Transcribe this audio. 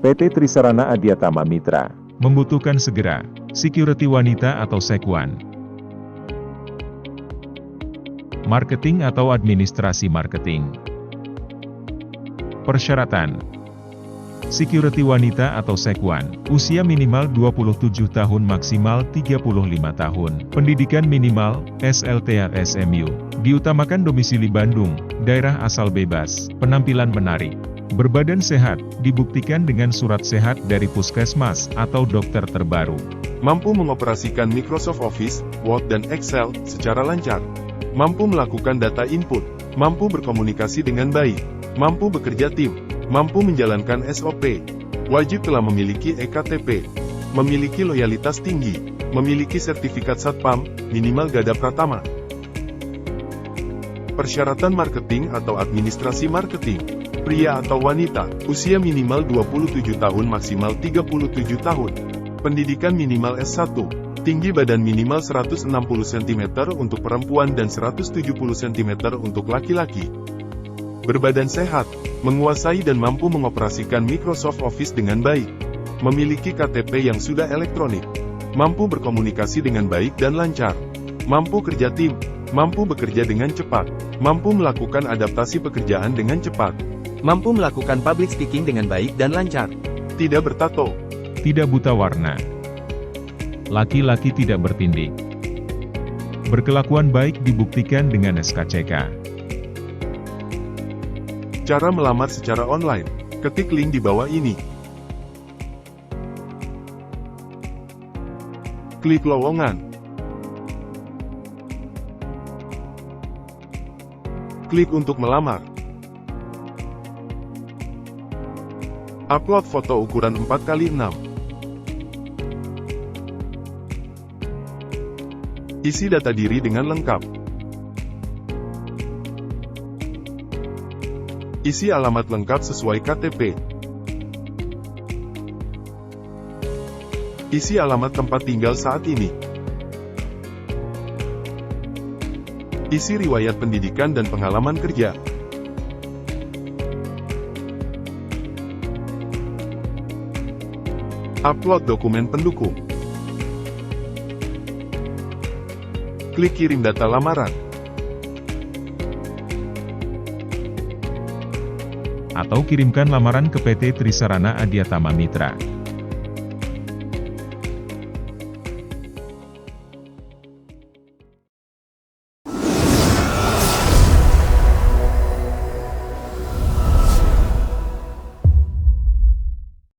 PT Trisarana Adiatama Mitra membutuhkan segera security wanita atau sekwan. Marketing atau administrasi marketing. Persyaratan: security wanita atau sekwan, usia minimal 27 tahun maksimal 35 tahun, pendidikan minimal, SLTA SMU, diutamakan domisili Bandung, daerah asal bebas, penampilan menarik, berbadan sehat, dibuktikan dengan surat sehat dari puskesmas atau dokter terbaru. Mampu mengoperasikan Microsoft Office, Word dan Excel secara lancar. Mampu melakukan data input, mampu berkomunikasi dengan baik, mampu bekerja tim, mampu menjalankan SOP, wajib telah memiliki EKTP, memiliki loyalitas tinggi, memiliki sertifikat Satpam, minimal Gada Pratama. Persyaratan marketing atau administrasi marketing. Pria atau wanita, usia minimal 27 tahun maksimal 37 tahun. Pendidikan minimal S1, tinggi badan minimal 160 cm untuk perempuan dan 170 cm untuk laki-laki. Berbadan sehat, menguasai dan mampu mengoperasikan Microsoft Office dengan baik. Memiliki KTP yang sudah elektronik. Mampu berkomunikasi dengan baik dan lancar. Mampu kerja tim, mampu bekerja dengan cepat. Mampu melakukan adaptasi pekerjaan dengan cepat. Mampu melakukan public speaking dengan baik dan lancar. Tidak bertato. Tidak buta warna. Laki-laki tidak bertindik. Berkelakuan baik dibuktikan dengan SKCK. Cara melamar secara online. Ketik link di bawah ini. Klik lowongan. Klik untuk melamar. Upload foto ukuran 4x6. Isi data diri dengan lengkap. Isi alamat lengkap sesuai KTP. Isi alamat tempat tinggal saat ini. Isi riwayat pendidikan dan pengalaman kerja. Upload dokumen pendukung. Klik kirim data lamaran. Atau kirimkan lamaran ke PT Trisarana Adiatama Mitra.